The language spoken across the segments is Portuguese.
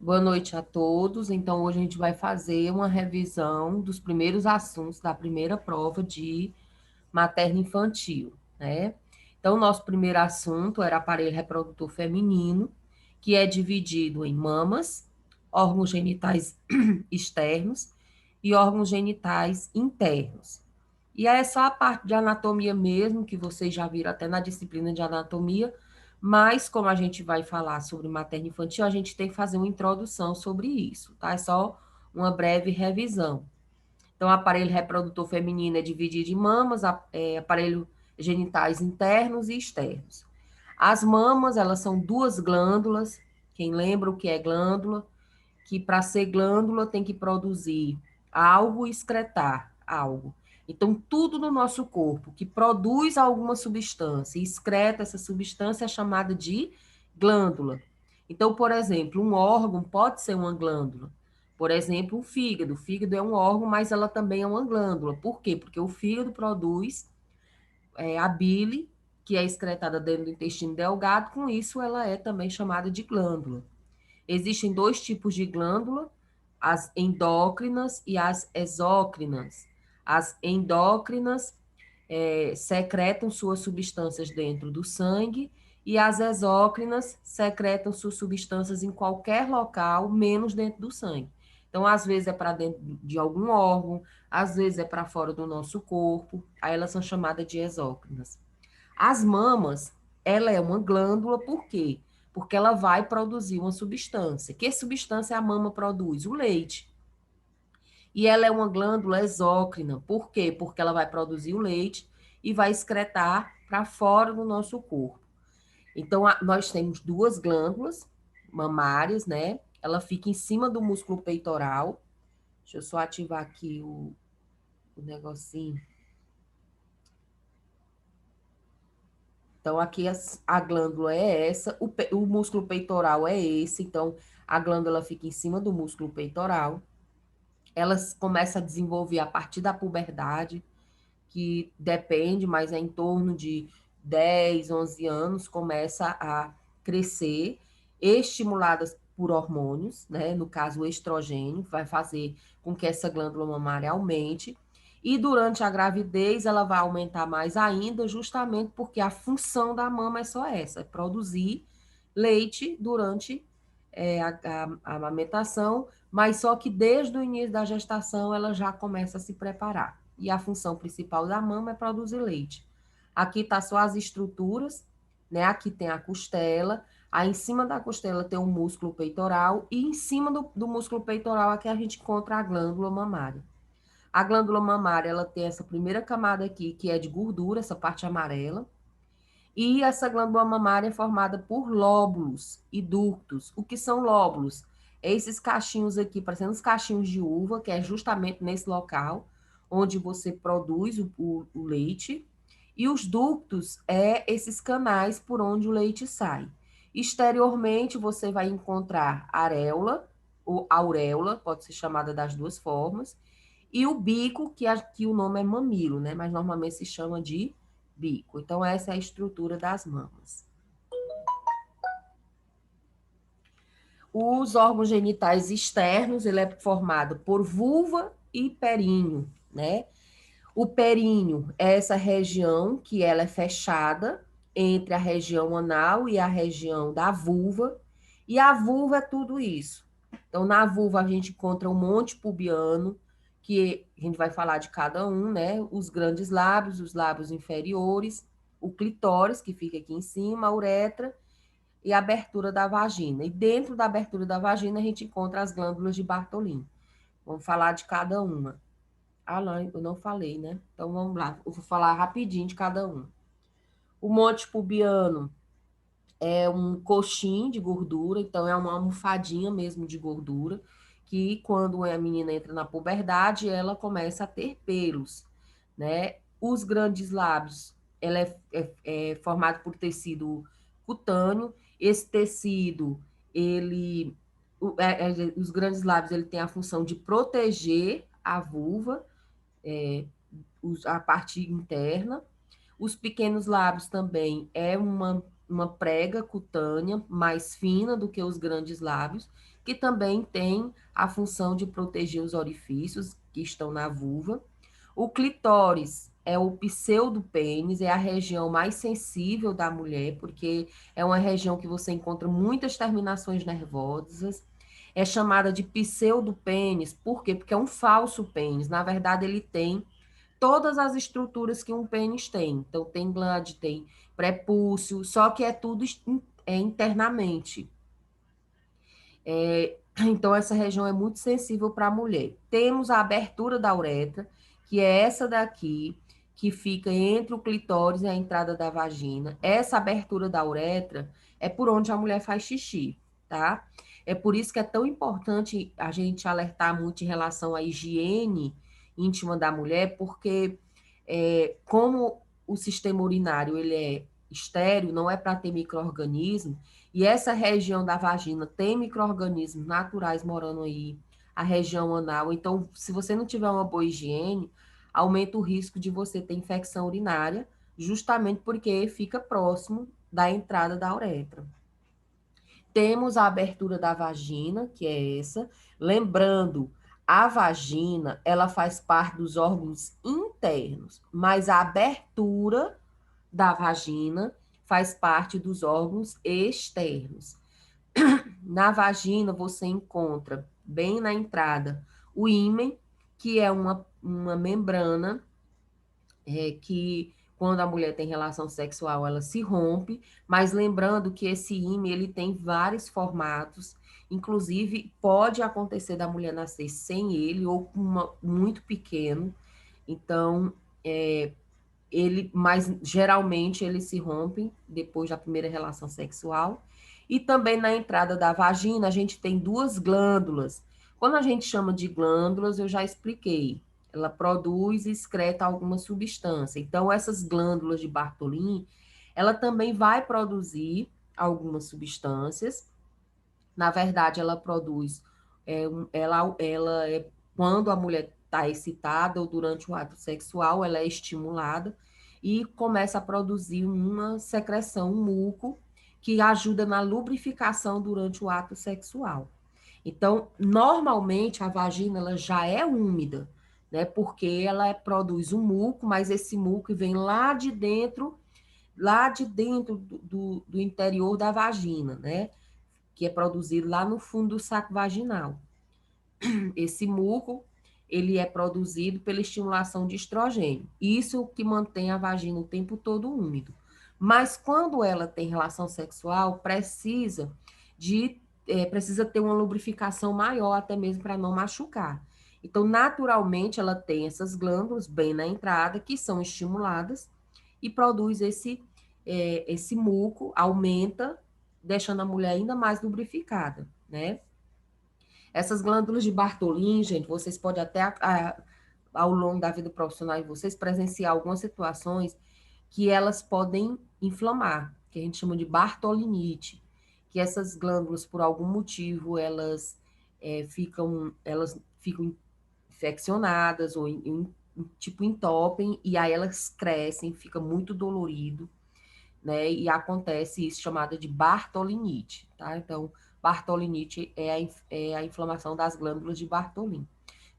Boa noite a todos. Então, hoje a gente vai fazer uma revisão dos primeiros assuntos da primeira prova de materno-infantil, né? Então, nosso primeiro assunto era aparelho reprodutor feminino, que é dividido em mamas, órgãos genitais externos e órgãos genitais internos. E aí é só a parte de anatomia mesmo, que vocês já viram até na disciplina de anatomia, mas como a gente vai falar sobre materno infantil, a gente tem que fazer uma introdução sobre isso, tá? É só uma breve revisão. Então, o aparelho reprodutor feminino é dividido em mamas, aparelho genitais internos e externos. As mamas, elas são duas glândulas. Quem lembra o que é glândula? Que para ser glândula tem que produzir algo e excretar algo. Então, tudo no nosso corpo que produz alguma substância e excreta essa substância é chamada de glândula. Então, por exemplo, um órgão pode ser uma glândula. Por exemplo, o fígado. O fígado é um órgão, mas ela também é uma glândula. Por quê? Porque o fígado produz a bile, que é excretada dentro do intestino delgado, com isso ela é também chamada de glândula. Existem dois tipos de glândula, as endócrinas e as exócrinas. As endócrinas secretam suas substâncias dentro do sangue e as exócrinas secretam suas substâncias em qualquer local, menos dentro do sangue. Então, às vezes é para dentro de algum órgão, às vezes é para fora do nosso corpo, aí elas são chamadas de exócrinas. As mamas, ela é uma glândula, por quê? Porque ela vai produzir uma substância. Que substância a mama produz? O leite. E ela é uma glândula exócrina. Por quê? Porque ela vai produzir o leite e vai excretar para fora do nosso corpo. Então, nós temos duas glândulas mamárias, né? Ela fica em cima do músculo peitoral. Deixa eu só ativar aqui o negocinho. Então, aqui a glândula é essa, o músculo peitoral é esse, então a glândula fica em cima do músculo peitoral. Ela começa a desenvolver a partir da puberdade, que depende, mas é em torno de 10, 11 anos, começa a crescer, estimuladas por hormônios, né? No caso, o estrogênio, vai fazer com que essa glândula mamária aumente. E durante a gravidez, ela vai aumentar mais ainda, justamente porque a função da mama é só essa, é produzir leite durante a amamentação, mas só que desde o início da gestação ela já começa a se preparar. E a função principal da mama é produzir leite. Aqui tá só as estruturas, né? Aqui tem a costela, aí em cima da costela tem o músculo peitoral, e em cima do músculo peitoral aqui a gente encontra a glândula mamária. A glândula mamária, ela tem essa primeira camada aqui, que é de gordura, essa parte amarela, e essa glândula mamária é formada por lóbulos e ductos. O que são lóbulos? É esses cachinhos aqui, parecendo os cachinhos de uva, que é justamente nesse local onde você produz o leite. E os ductos é esses canais por onde o leite sai. Exteriormente, você vai encontrar areola, ou auréola, pode ser chamada das duas formas, e o bico, que aqui o nome é mamilo, né? Mas normalmente se chama de bico. Então, essa é a estrutura das mamas. Os órgãos genitais externos, ele é formado por vulva e períneo, né? O períneo é essa região que ela é fechada entre a região anal e a região da vulva, e a vulva é tudo isso. Então, na vulva a gente encontra o monte pubiano, que a gente vai falar de cada um, né? Os grandes lábios, os lábios inferiores, o clitóris, que fica aqui em cima, a uretra e a abertura da vagina. E dentro da abertura da vagina a gente encontra as glândulas de Bartolin. Vamos falar de cada uma. Ah, não, eu não falei, né? Então vamos lá, eu vou falar rapidinho de cada um. O monte pubiano é um coxim de gordura, então é uma almofadinha mesmo de gordura, que quando a menina entra na puberdade, ela começa a ter pelos, né? Os grandes lábios, ela é formado por tecido cutâneo, esse tecido, ele, os grandes lábios, ele tem a função de proteger a vulva, é, a parte interna. Os pequenos lábios também é uma prega cutânea mais fina do que os grandes lábios. que também tem a função de proteger os orifícios que estão na vulva. O clitóris é o pseudopênis, é a região mais sensível da mulher, porque é uma região que você encontra muitas terminações nervosas. É chamada de pseudopênis, por quê? Porque é um falso pênis. Na verdade, ele tem todas as estruturas que um pênis tem. Então, tem glande, tem prepúcio, só que é tudo internamente. Então, essa região é muito sensível para a mulher. Temos a abertura da uretra, que é essa daqui, que fica entre o clitóris e a entrada da vagina. Essa abertura da uretra é por onde a mulher faz xixi, tá? É por isso que é tão importante a gente alertar muito em relação à higiene íntima da mulher, porque como o sistema urinário ele é estéril, não é para ter micro-organismo, e essa região da vagina tem micro-organismos naturais morando aí, a região anal. Então, se você não tiver uma boa higiene, aumenta o risco de você ter infecção urinária, justamente porque fica próximo da entrada da uretra. Temos a abertura da vagina, que é essa. Lembrando, a vagina, ela faz parte dos órgãos internos, mas a abertura da vagina faz parte dos órgãos externos. Na vagina, você encontra, bem na entrada, o ímen, que é uma membrana que, quando a mulher tem relação sexual, ela se rompe, mas lembrando que esse ímen, ele tem vários formatos, inclusive pode acontecer da mulher nascer sem ele ou com muito pequeno, então, mas geralmente ele se rompe depois da primeira relação sexual. E também na entrada da vagina, a gente tem duas glândulas. Quando a gente chama de glândulas, eu já expliquei. Ela produz e excreta alguma substância. Então, essas glândulas de Bartholin, ela também vai produzir algumas substâncias. Na verdade, ela produz, ela é, quando a mulher está excitada ou durante o ato sexual, ela é estimulada e começa a produzir uma secreção, um muco, que ajuda na lubrificação durante o ato sexual. Então, normalmente a vagina ela já é úmida, né? Porque ela produz um muco, mas esse muco vem lá de dentro do interior da vagina, né? Que é produzido lá no fundo do saco vaginal. Esse muco, ele é produzido pela estimulação de estrogênio. Isso que mantém a vagina o tempo todo úmido. Mas quando ela tem relação sexual, precisa ter uma lubrificação maior, até mesmo para não machucar. Então, naturalmente, ela tem essas glândulas bem na entrada, que são estimuladas, e produz esse muco, aumenta, deixando a mulher ainda mais lubrificada, né? Essas glândulas de Bartholin, gente, vocês podem até, ao longo da vida profissional de vocês, presenciar algumas situações que elas podem inflamar, que a gente chama de bartolinite, que essas glândulas, por algum motivo, elas ficam infeccionadas ou tipo entopem, e aí elas crescem, fica muito dolorido, né? E acontece isso chamada de bartolinite, tá? Então, bartolinite é a inflamação das glândulas de Bartholin.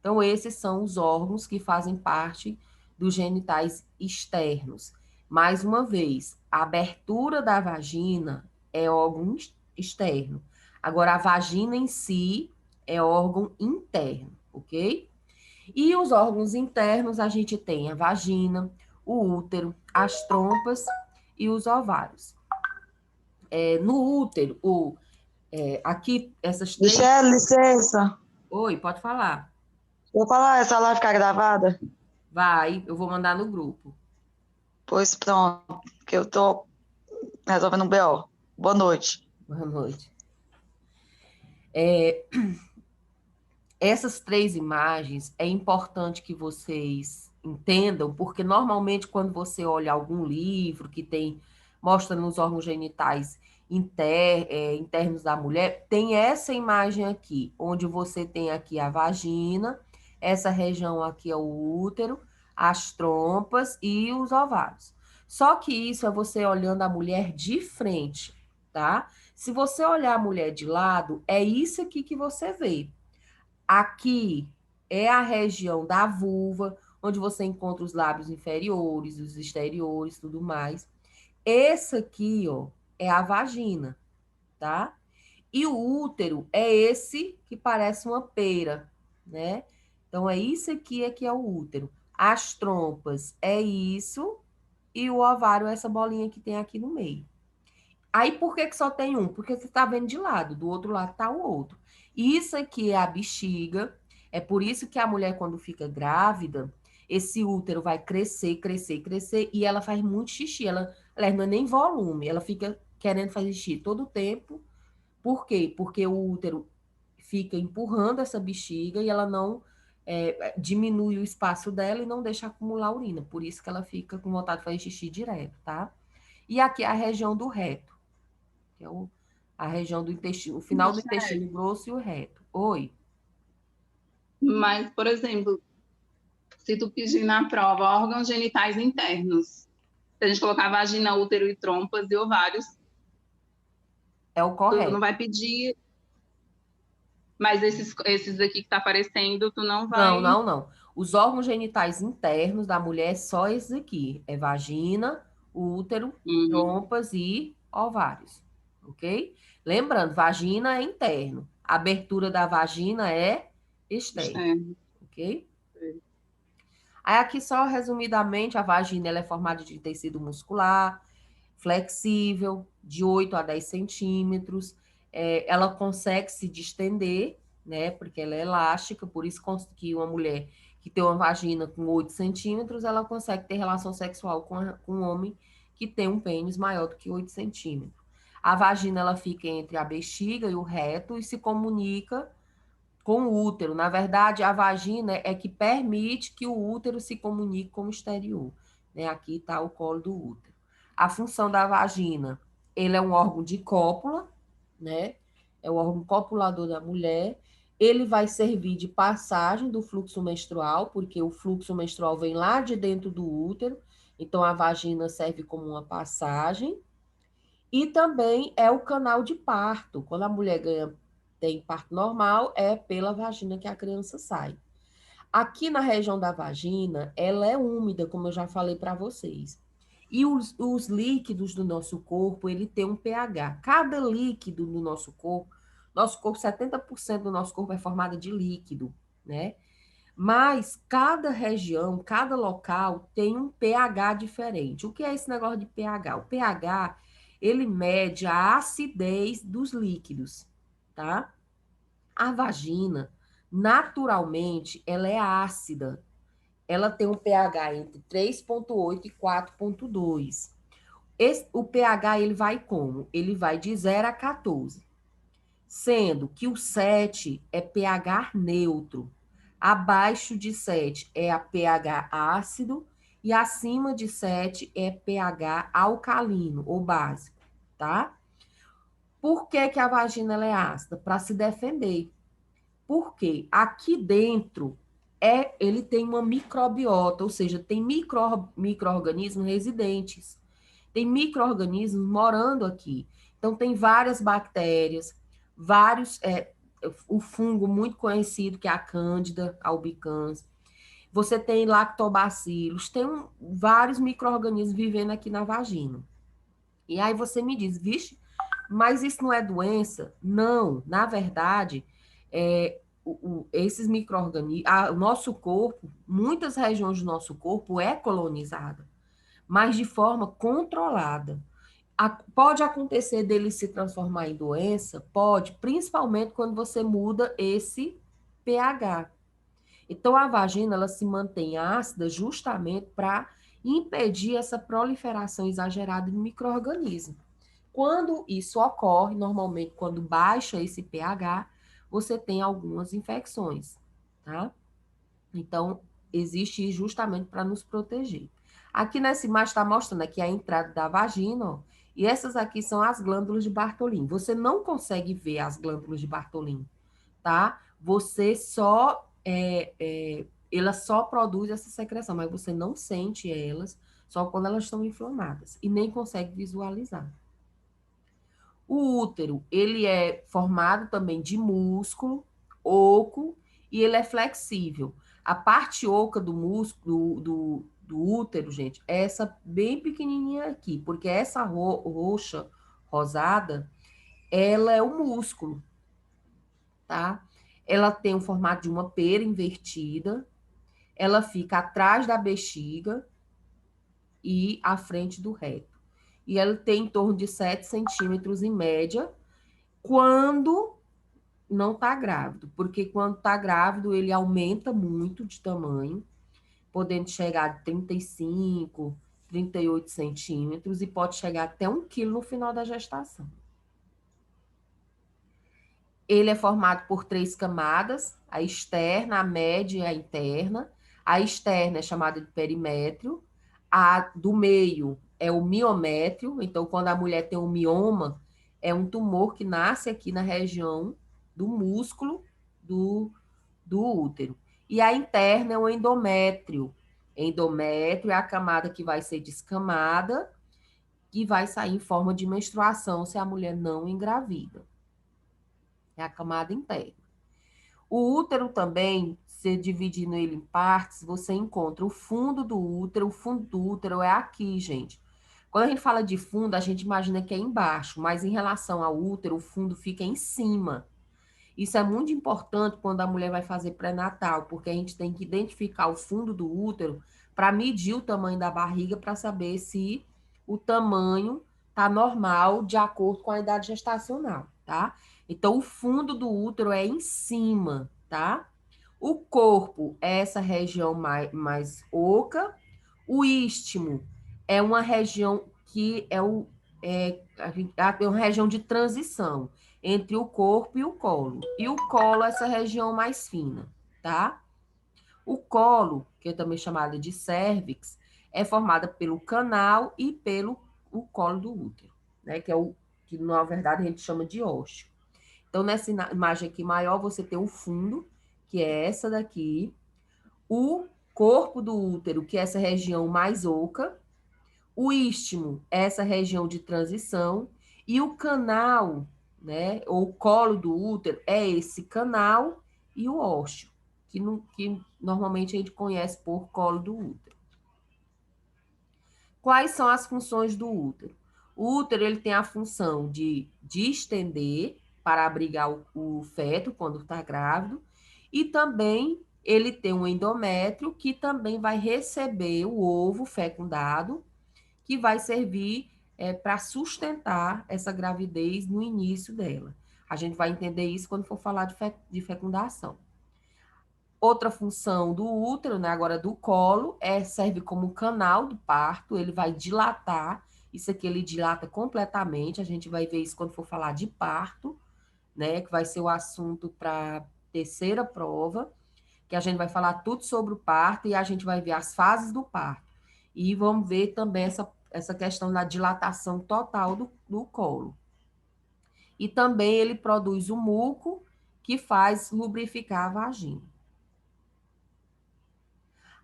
Então, esses são os órgãos que fazem parte dos genitais externos. Mais uma vez, a abertura da vagina é órgão externo. Agora, a vagina em si é órgão interno, ok? E os órgãos internos, a gente tem a vagina, o útero, as trompas e os ovários. No útero, aqui, essas três. Michelle, licença. Oi, pode falar. Vou falar, essa live ficar gravada? Vai, eu vou mandar no grupo. Pois pronto, que eu tô resolvendo um BO. Boa noite. Boa noite. Essas três imagens é importante que vocês entendam, porque normalmente quando você olha algum livro que mostra nos órgãos genitais internos da mulher, tem essa imagem aqui, onde você tem aqui a vagina, essa região aqui é o útero, as trompas e os ovários. Só que isso é você olhando a mulher de frente, tá? Se você olhar a mulher de lado, é isso aqui que você vê. Aqui é a região da vulva, onde você encontra os lábios inferiores, os exteriores, tudo mais. Esse aqui, ó, é a vagina, tá? E o útero é esse que parece uma pera, né? Então, é isso aqui é que é o útero. As trompas é isso e o ovário é essa bolinha que tem aqui no meio. Aí, por que que só tem um? Porque você está vendo de lado, do outro lado está o outro. Isso aqui é a bexiga. É por isso que a mulher, quando fica grávida, esse útero vai crescer, crescer, crescer, e ela faz muito xixi. Ela não é nem volume, ela fica querendo fazer xixi todo o tempo. Por quê? Porque o útero fica empurrando essa bexiga e ela não diminui o espaço dela e não deixa acumular urina. Por isso que ela fica com vontade de fazer xixi direto, tá? E aqui é a região do reto, que é a região do intestino, o final do intestino grosso e o reto. Oi. Mas, por exemplo, se tu pedir na prova órgãos genitais internos, se a gente colocar vagina, útero e trompas e ovários, É o tu não correto. vai pedir, mas esses aqui que tá aparecendo, tu não Não, vai... não, não. Os órgãos genitais internos da mulher é só esses aqui. É vagina, útero, Uhum. trompas e ovários. Ok? Lembrando, vagina é interno. A abertura da vagina é externo. É. Ok? Aí aqui só resumidamente, a vagina ela é formada de tecido muscular, flexível, de 8 a 10 centímetros. Ela consegue se distender, né? Porque ela é elástica, por isso que uma mulher que tem uma vagina com 8 centímetros, ela consegue ter relação sexual com um homem que tem um pênis maior do que 8 centímetros. A vagina ela fica entre a bexiga e o reto e se comunica com o útero. Na verdade, a vagina é que permite que o útero se comunique com o exterior. Né? Aqui está o colo do útero. A função da vagina, ele é um órgão de cópula, né? É o órgão copulador da mulher. Ele vai servir de passagem do fluxo menstrual, porque o fluxo menstrual vem lá de dentro do útero, então a vagina serve como uma passagem. E também é o canal de parto. Quando a mulher tem parto normal, é pela vagina que a criança sai. Aqui na região da vagina, ela é úmida, como eu já falei para vocês. E os líquidos do nosso corpo, ele tem um pH. Cada líquido do nosso corpo, 70% do nosso corpo é formado de líquido, né? Mas cada região, cada local tem um pH diferente. O que é esse negócio de pH? O pH, ele mede a acidez dos líquidos, tá? A vagina, naturalmente, ela é ácida. Ela tem um pH entre 3,8 e 4,2. O pH, ele vai como? Ele vai de 0 a 14, sendo que o 7 é pH neutro. Abaixo de 7 é a pH ácido e acima de 7 é pH alcalino ou básico, tá? Por que que a vagina ela é ácida? Para se defender. Porque aqui dentro ele tem uma microbiota, ou seja, tem micro-organismos residentes. Tem micro-organismos morando aqui. Então, tem várias bactérias, vários. O fungo muito conhecido, que é a Cândida albicans. Você tem lactobacilos, tem vários micro-organismos vivendo aqui na vagina. E aí você me diz, vixe, mas isso não é doença? Não, na verdade, esses micro-organismos, o nosso corpo, muitas regiões do nosso corpo é colonizada, mas de forma controlada. Pode acontecer dele se transformar em doença? Pode, principalmente quando você muda esse pH. Então, a vagina ela se mantém ácida justamente para impedir essa proliferação exagerada de micro-organismos. Quando isso ocorre, normalmente quando baixa esse pH, você tem algumas infecções, tá? Então, existe justamente para nos proteger. Aqui nessa imagem está mostrando aqui a entrada da vagina, ó, e essas aqui são as glândulas de Bartolin. Você não consegue ver as glândulas de Bartolin, tá? Você só, ela só produz essa secreção, mas você não sente elas só quando elas estão inflamadas e nem consegue visualizar. O útero, ele é formado também de músculo, oco, e ele é flexível. A parte oca do músculo, do útero, gente, é essa bem pequenininha aqui, porque essa roxa, rosada, ela é o músculo, tá? Ela tem o formato de uma pera invertida, ela fica atrás da bexiga e à frente do reto. E ela tem em torno de 7 centímetros em média, quando não está grávido, porque quando está grávido ele aumenta muito de tamanho, podendo chegar a 35, 38 centímetros e pode chegar até 1 quilo no final da gestação. Ele é formado por 3 camadas, a externa, a média e a interna. A externa é chamada de perimétrio, a do meio é o miométrio, então quando a mulher tem um mioma, é um tumor que nasce aqui na região do músculo do, do útero. E a interna é o endométrio. Endométrio é a camada que vai ser descamada, que vai sair em forma de menstruação se a mulher não engravida. É a camada interna. O útero também, se dividindo ele em partes, você encontra o fundo do útero. O fundo do útero é aqui, gente. Quando a gente fala de fundo, a gente imagina que é embaixo, mas em relação ao útero, o fundo fica em cima. Isso é muito importante quando a mulher vai fazer pré-natal, porque a gente tem que identificar o fundo do útero para medir o tamanho da barriga, para saber se o tamanho está normal de acordo com a idade gestacional, tá? Então, o fundo do útero é em cima, tá? O corpo é essa região mais oca. O istmo é uma região que é uma região de transição entre o corpo e o colo. E o colo é essa região mais fina, tá? O colo, que é também chamado de cérvix, é formada pelo canal e pelo o colo do útero, né? Que é o que na verdade a gente chama de ósseo. Então, nessa imagem aqui maior, você tem o fundo, que é essa daqui, o corpo do útero, que é essa região mais oca, o istmo é essa região de transição, e o canal, né, ou colo do útero, é esse canal e o ósseo, que normalmente a gente conhece por colo do útero. Quais são as funções do útero? O útero ele tem a função de estender para abrigar o feto quando está grávido, e também ele tem um endométrio que também vai receber o ovo fecundado, que vai servir para sustentar essa gravidez no início dela. A gente vai entender isso quando for falar de fecundação. Outra função do útero, né, agora do colo, serve como canal do parto, ele vai dilatar, isso aqui ele dilata completamente, a gente vai ver isso quando for falar de parto, né, que vai ser o assunto para a terceira prova, que a gente vai falar tudo sobre o parto e a gente vai ver as fases do parto. E vamos ver também essa questão da dilatação total do colo. E também ele produz o muco, que faz lubrificar a vagina.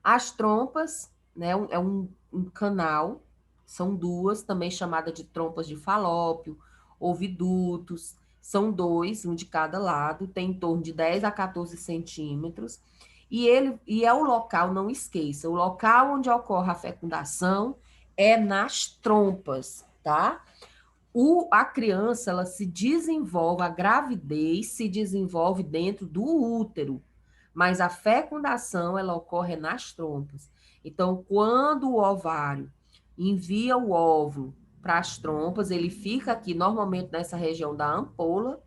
As trompas, né, é um canal, são duas, também chamada de trompas de falópio, ovidutos, são dois, um de cada lado, tem em torno de 10 a 14 centímetros, e é o local, não esqueça, o local onde ocorre a fecundação é nas trompas, tá? A criança, ela se desenvolve, a gravidez se desenvolve dentro do útero, mas a fecundação, ela ocorre nas trompas. Então, quando o ovário envia o óvulo para as trompas, ele fica aqui, normalmente nessa região da ampola,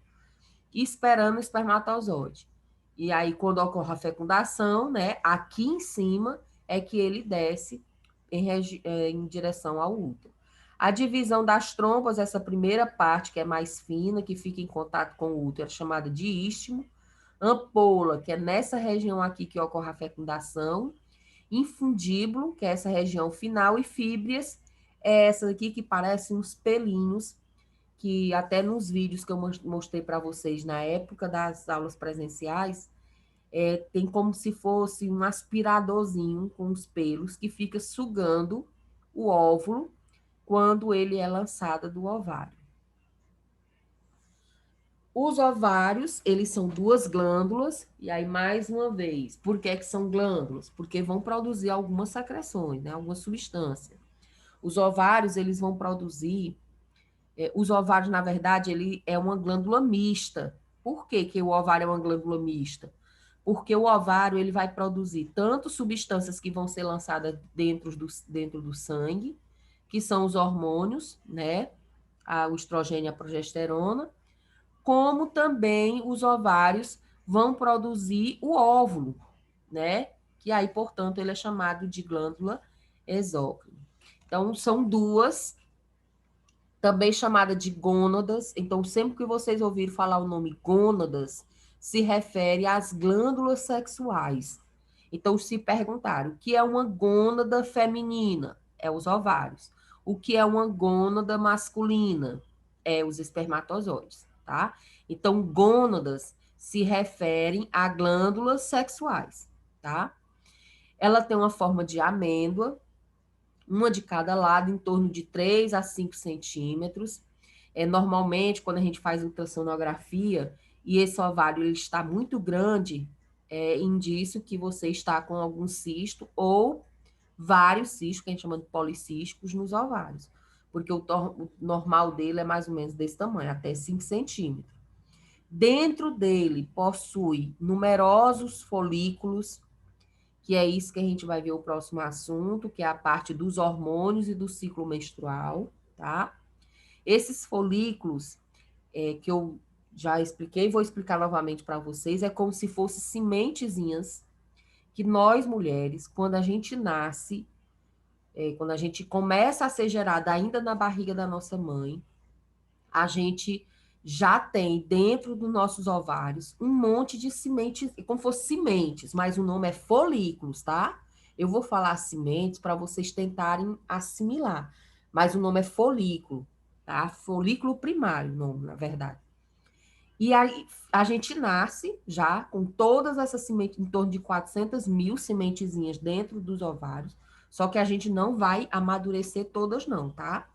esperando o espermatozoide. E aí, quando ocorre a fecundação, né, aqui em cima é que ele desce em direção ao útero. A divisão das trompas, essa primeira parte que é mais fina, que fica em contato com o útero, é chamada de istmo. Ampola, que é nessa região aqui que ocorre a fecundação. Infundíbulo, que é essa região final. E fíbrias, é essa aqui que parecem uns pelinhos, que até nos vídeos que eu mostrei para vocês na época das aulas presenciais, tem como se fosse um aspiradorzinho com os pelos que fica sugando o óvulo quando ele é lançado do ovário. Os ovários, eles são duas glândulas, e aí, mais uma vez, por que que são glândulas? Porque vão produzir algumas secreções, né? Alguma substância. Os ovários, eles vão produzir... os ovários, na verdade, ele é uma glândula mista. Por que que o ovário é uma glândula mista? Porque o ovário, ele vai produzir tanto substâncias que vão ser lançadas dentro do sangue, que são os hormônios, né? O estrogênio e a progesterona, como também os ovários vão produzir o óvulo, né? Que aí, portanto, ele é chamado de glândula exócrina. Então, são duas, também chamada de gônadas. Então, sempre que vocês ouvirem falar o nome gônadas, se refere às glândulas sexuais. Então, se perguntar o que é uma gônada feminina? É os ovários. O que é uma gônada masculina? É os espermatozoides, tá? Então, gônadas se referem a glândulas sexuais, tá? Ela tem uma forma de amêndoa, uma de cada lado, em torno de 3 a 5 centímetros. Normalmente, quando a gente faz ultrassonografia e esse ovário ele está muito grande, é indício que você está com algum cisto ou vários cistos, que a gente chama de policísticos, nos ovários. Porque o normal dele é mais ou menos desse tamanho, até 5 centímetros. Dentro dele possui numerosos folículos, que é isso que a gente vai ver o próximo assunto, que é a parte dos hormônios e do ciclo menstrual, tá? Esses folículos, que eu já expliquei, vou explicar novamente para vocês, é como se fossem sementezinhas que nós, mulheres, quando a gente nasce, quando a gente começa a ser gerada ainda na barriga da nossa mãe, a gente já tem dentro dos nossos ovários um monte de sementes, como fosse sementes, mas o nome é folículos, tá? Eu vou falar sementes para vocês tentarem assimilar, mas o nome é folículo, tá? Folículo primário, o nome, na verdade. E aí a gente nasce já com todas essas sementes, em torno de 400 mil sementezinhas dentro dos ovários, só que a gente não vai amadurecer todas não, tá?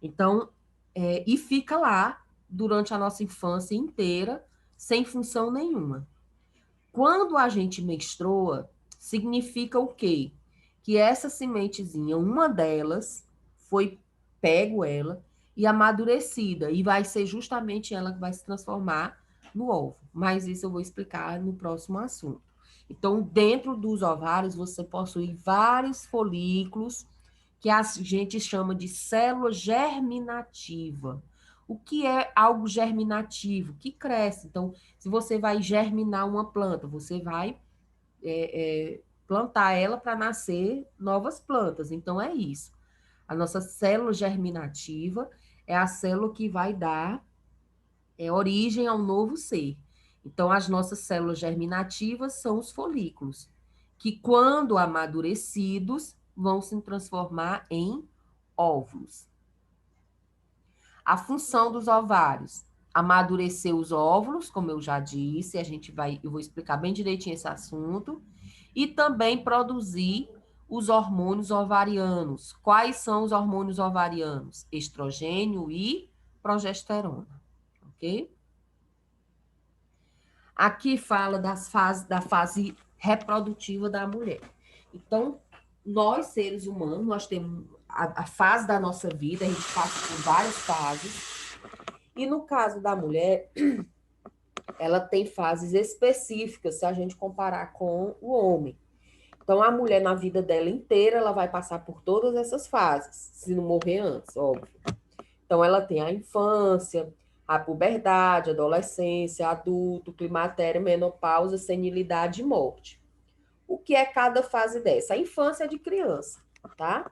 Então, e fica lá durante a nossa infância inteira, sem função nenhuma. Quando a gente menstrua, significa o quê? Que essa sementezinha, uma delas, foi pego ela e amadurecida, e vai ser justamente ela que vai se transformar no ovo. Mas isso eu vou explicar no próximo assunto. Então, dentro dos ovários, você possui vários folículos, que a gente chama de célula germinativa. O que é algo germinativo? Que cresce. Então, se você vai germinar uma planta, você vai plantar ela para nascer novas plantas. Então, é isso. A nossa célula germinativa é a célula que vai dar origem ao novo ser. Então, as nossas células germinativas são os folículos, que, quando amadurecidos, vão se transformar em óvulos. A função dos ovários: amadurecer os óvulos, como eu já disse, eu vou explicar bem direitinho esse assunto, e também produzir os hormônios ovarianos. Quais são os hormônios ovarianos? Estrogênio e progesterona, ok? Aqui fala da fase reprodutiva da mulher. Então, nós, seres humanos, nós temos a fase da nossa vida, a gente passa por várias fases. E no caso da mulher, ela tem fases específicas, se a gente comparar com o homem. Então, a mulher, na vida dela inteira, ela vai passar por todas essas fases, se não morrer antes, óbvio. Então, ela tem a infância, a puberdade, a adolescência, adulto, climatério, menopausa, senilidade e morte. O que é cada fase dessa? A infância é de criança, tá?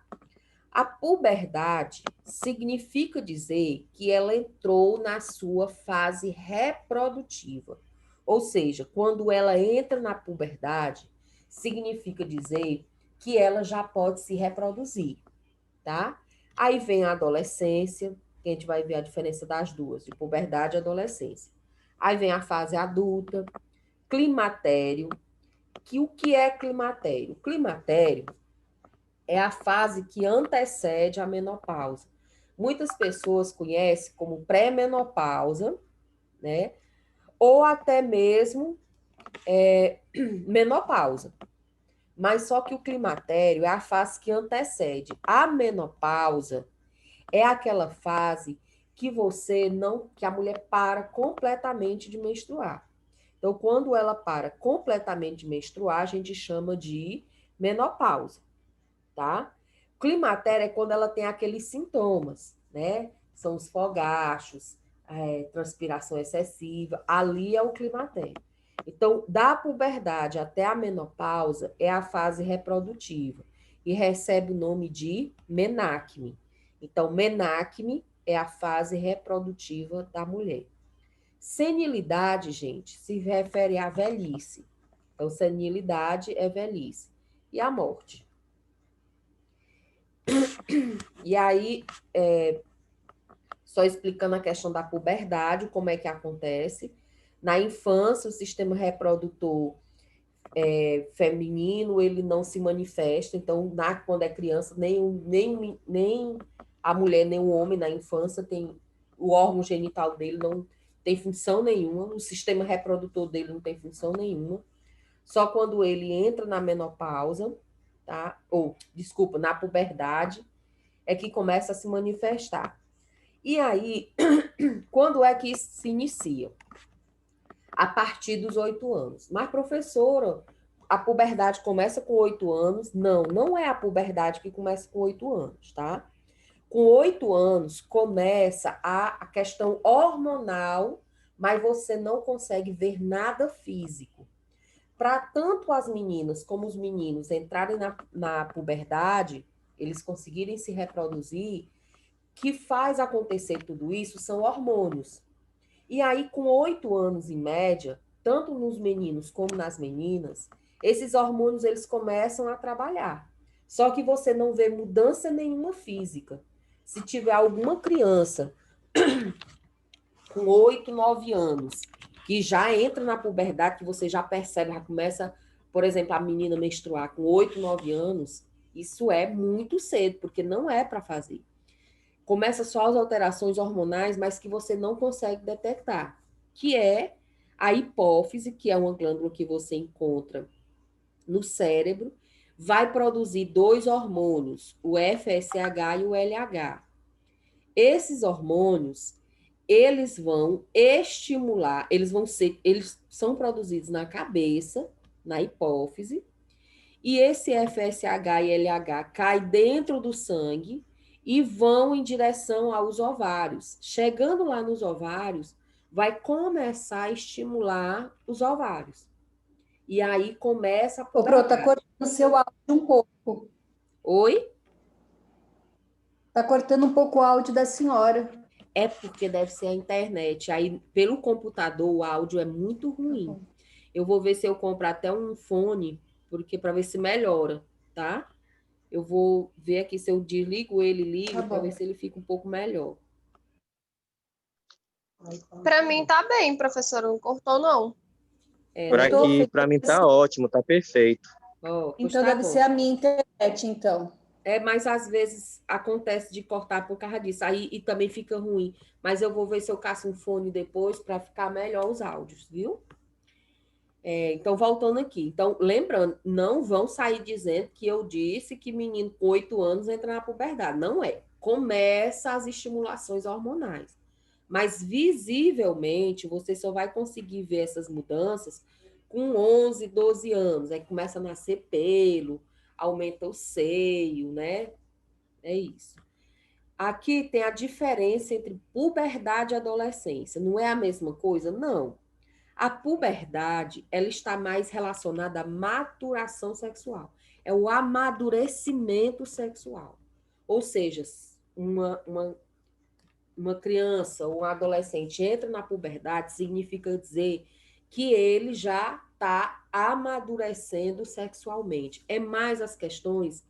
A puberdade significa dizer que ela entrou na sua fase reprodutiva. Ou seja, quando ela entra na puberdade, significa dizer que ela já pode se reproduzir, tá? Aí vem a adolescência, que a gente vai ver a diferença das duas, de puberdade e adolescência. Aí vem a fase adulta, climatério, que o que é climatério? Climatério é a fase que antecede a menopausa. Muitas pessoas conhecem como pré-menopausa né? Ou até mesmo menopausa. Mas só que o climatério é a fase que antecede. A menopausa é aquela fase que que a mulher para completamente de menstruar. Então, quando ela para completamente de menstruar, a gente chama de menopausa, tá? Climatério é quando ela tem aqueles sintomas, né? São os fogachos, transpiração excessiva, ali é o climatério. Então, da puberdade até a menopausa é a fase reprodutiva e recebe o nome de menacme. Então, menacme é a fase reprodutiva da mulher. Senilidade, gente, se refere à velhice. Então, senilidade é velhice. E a morte. E aí, só explicando a questão da puberdade, como é que acontece. Na infância, o sistema reprodutor feminino, ele não se manifesta. Então, quando é criança, nem a mulher, nem o homem na infância tem o órgão genital dele não tem função nenhuma, o sistema reprodutor dele não tem função nenhuma. Só quando ele entra na menopausa, tá? Ou, desculpa, na puberdade, é que começa a se manifestar. E aí, quando é que isso se inicia? A partir dos 8 anos. Mas, professora, a puberdade começa com 8 anos? Não, não é a puberdade que começa com 8 anos, tá? Com 8 anos começa a questão hormonal, mas você não consegue ver nada físico. Para tanto as meninas como os meninos entrarem na puberdade, eles conseguirem se reproduzir, que faz acontecer tudo isso são hormônios. E aí, com 8 anos em média, tanto nos meninos como nas meninas, esses hormônios eles começam a trabalhar. Só que você não vê mudança nenhuma física. Se tiver alguma criança com 8, 9 anos que já entra na puberdade, que você já percebe, já começa, por exemplo, a menina menstruar com 8, 9 anos, isso é muito cedo, porque não é para fazer. Começa só as alterações hormonais, mas que você não consegue detectar, que é a hipófise, que é uma glândula que você encontra no cérebro, vai produzir 2 hormônios, o FSH e o LH. Esses hormônios, eles vão estimular, eles são produzidos na cabeça, na hipófise, e esse FSH e LH cai dentro do sangue e vão em direção aos ovários. Chegando lá nos ovários, vai começar a estimular os ovários. E aí começa a Ô, Pro, tá puberdade. cortando o seu áudio um pouco. Oi? Tá cortando um pouco o áudio da senhora. É porque deve ser a internet. Aí, pelo computador, o áudio é muito ruim. Tá. Eu vou ver se eu compro até um fone, porque para ver se melhora, tá? Eu vou ver aqui se eu desligo ele, ligo, para ver se ele fica um pouco melhor. Para mim tá bem, professora, não cortou não. Por aqui, para mim tá ótimo, tá perfeito. Então deve ser a minha internet, então. Mas às vezes acontece de cortar por causa disso. Aí e também fica ruim. Mas eu vou ver se eu caço um fone depois para ficar melhor os áudios, viu? Então, voltando aqui. Então, lembrando, não vão sair dizendo que eu disse que menino com 8 anos entra na puberdade. Não é. Começa as estimulações hormonais. Mas, visivelmente, você só vai conseguir ver essas mudanças com 11, 12 anos. Aí começa a nascer pelo, aumenta o seio, né? É isso. Aqui tem a diferença entre puberdade e adolescência. Não é a mesma coisa? Não. A puberdade, ela está mais relacionada à maturação sexual. É o amadurecimento sexual. Ou seja, uma criança ou um adolescente entra na puberdade, significa dizer que ele já está amadurecendo sexualmente. É mais as questões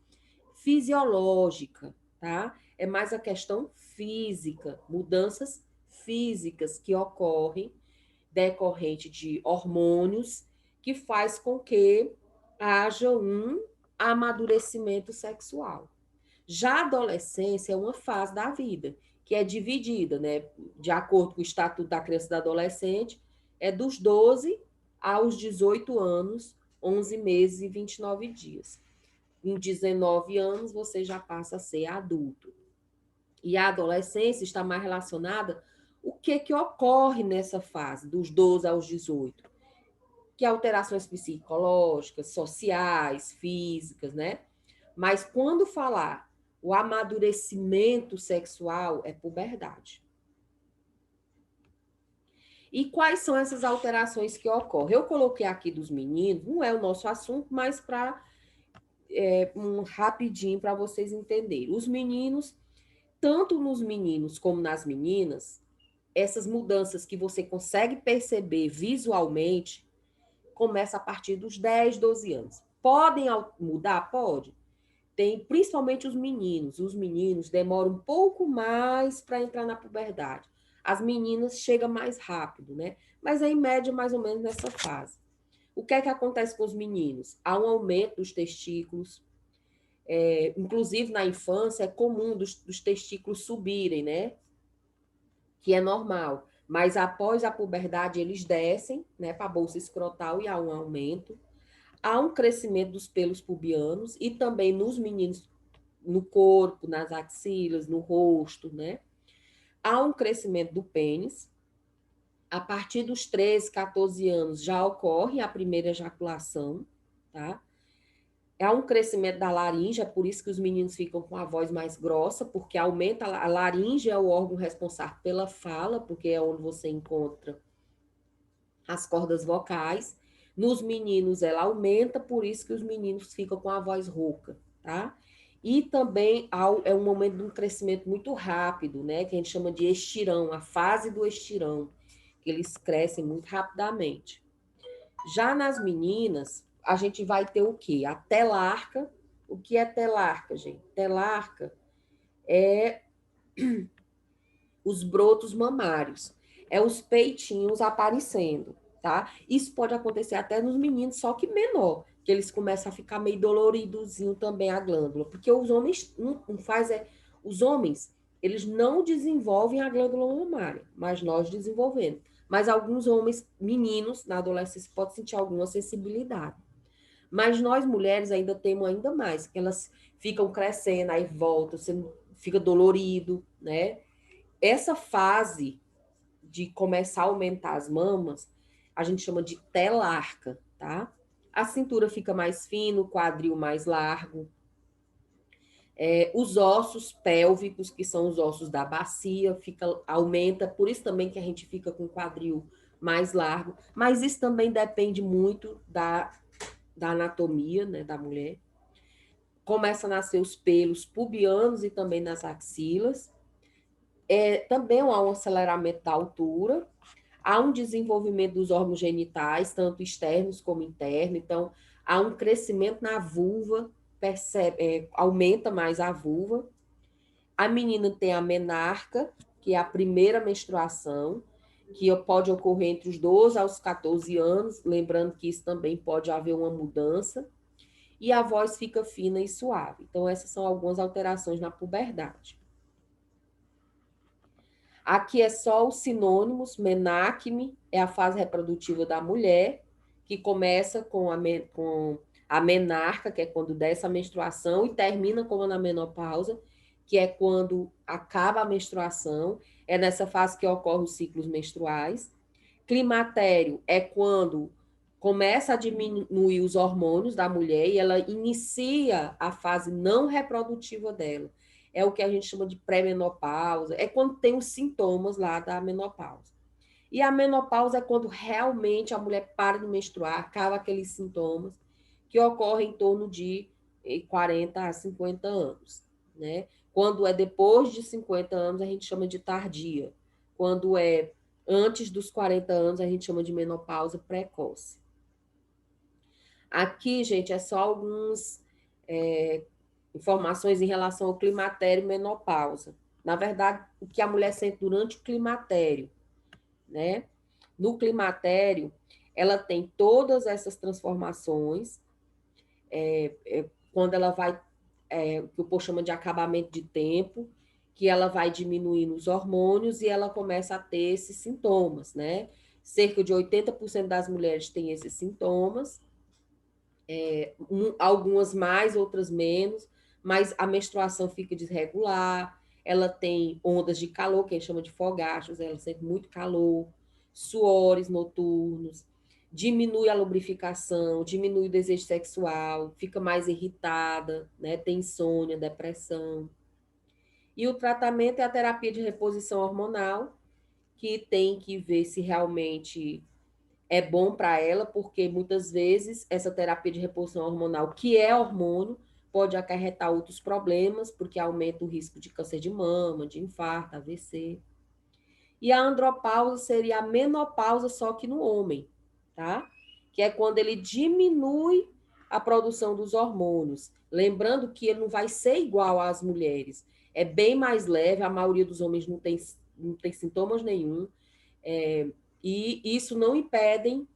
fisiológicas, tá? É mais a questão física, mudanças físicas que ocorrem decorrente de hormônios que faz com que haja um amadurecimento sexual. Já a adolescência é uma fase da vida que é dividida, né? De acordo com o Estatuto da Criança e do Adolescente, é dos 12 aos 18 anos, 11 meses e 29 dias. Em 19 anos, você já passa a ser adulto. E a adolescência está mais relacionada o que ocorre nessa fase, dos 12 aos 18, que alterações psicológicas, sociais, físicas, né? Mas quando falar o amadurecimento sexual, é puberdade. E quais são essas alterações que ocorrem? Eu coloquei aqui dos meninos, não é o nosso assunto, mas para rapidinho para vocês entenderem. Os meninos, tanto nos meninos como nas meninas, essas mudanças que você consegue perceber visualmente, começa a partir dos 10, 12 anos. Podem mudar? Pode. Tem principalmente os meninos. Os meninos demoram um pouco mais para entrar na puberdade. As meninas chegam mais rápido, né? Mas é em média mais ou menos nessa fase. O que é que acontece com os meninos? Há um aumento dos testículos. Inclusive, na infância, é comum dos testículos subirem, né? Que é normal. Mas após a puberdade, eles descem, né, para a bolsa escrotal e há um aumento. Há um crescimento dos pelos pubianos e também nos meninos, no corpo, nas axilas, no rosto, né? Há um crescimento do pênis. A partir dos 13, 14 anos já ocorre a primeira ejaculação, tá? Há um crescimento da laringe, é por isso que os meninos ficam com a voz mais grossa, porque aumenta a laringe, é o órgão responsável pela fala, porque é onde você encontra as cordas vocais. Nos meninos ela aumenta, por isso que os meninos ficam com a voz rouca, tá? E também é um momento de um crescimento muito rápido, né? Que a gente chama de estirão, a fase do estirão, que eles crescem muito rapidamente. Já nas meninas, a gente vai ter o quê? A telarca. O que é telarca, gente? Telarca é os brotos mamários. É os peitinhos aparecendo, tá? Isso pode acontecer até nos meninos, só que menor, que eles começam a ficar meio doloridozinho também a glândula, porque os homens não faz os homens, eles não desenvolvem a glândula mamária, mas nós desenvolvemos. Mas alguns homens, meninos, na adolescência, podem sentir alguma sensibilidade. Mas nós, mulheres, ainda temos ainda mais, que elas ficam crescendo, aí voltam, você fica dolorido, né? Essa fase de começar a aumentar as mamas, a gente chama de telarca, tá? A cintura fica mais fina, o quadril mais largo. Os ossos pélvicos, que são os ossos da bacia, aumenta, por isso também que a gente fica com o quadril mais largo, mas isso também depende muito da anatomia, né, da mulher. Começa a nascer os pelos pubianos e também nas axilas. Também há um aceleramento da altura, há um desenvolvimento dos órgãos genitais, tanto externos como internos, então há um crescimento na vulva, aumenta mais a vulva. A menina tem a menarca, que é a primeira menstruação, que pode ocorrer entre os 12 aos 14 anos, lembrando que isso também pode haver uma mudança, e a voz fica fina e suave. Então, essas são algumas alterações na puberdade. Aqui é só os sinônimos. Menacme é a fase reprodutiva da mulher, que começa com a menarca, que é quando desce a menstruação, e termina como na menopausa, que é quando acaba a menstruação. É nessa fase que ocorrem os ciclos menstruais. Climatério é quando começa a diminuir os hormônios da mulher e ela inicia a fase não reprodutiva dela. É o que a gente chama de pré-menopausa, é quando tem os sintomas lá da menopausa. E a menopausa é quando realmente a mulher para de menstruar, acaba aqueles sintomas que ocorrem em torno de 40 a 50 anos, né? Quando é depois de 50 anos, a gente chama de tardia. Quando é antes dos 40 anos, a gente chama de menopausa precoce. Aqui, gente, é só algumas informações em relação ao climatério e menopausa. Na verdade, o que a mulher sente durante o climatério, né? No climatério, ela tem todas essas transformações, quando ela vai, o que o povo chama de acabamento de tempo, que ela vai diminuindo os hormônios e ela começa a ter esses sintomas, né? Cerca de 80% das mulheres têm esses sintomas, algumas mais, outras menos, mas a menstruação fica desregular, ela tem ondas de calor, que a gente chama de fogachos, ela sente muito calor, suores noturnos, diminui a lubrificação, diminui o desejo sexual, fica mais irritada, né? Tem insônia, depressão. E o tratamento é a terapia de reposição hormonal, que tem que ver se realmente é bom para ela, porque muitas vezes essa terapia de reposição hormonal, que é hormônio, pode acarretar outros problemas, porque aumenta o risco de câncer de mama, de infarto, AVC. E a andropausa seria a menopausa, só que no homem, tá? Que é quando ele diminui a produção dos hormônios. Lembrando que ele não vai ser igual às mulheres. É bem mais leve, a maioria dos homens não tem sintomas nenhum. E isso não impedem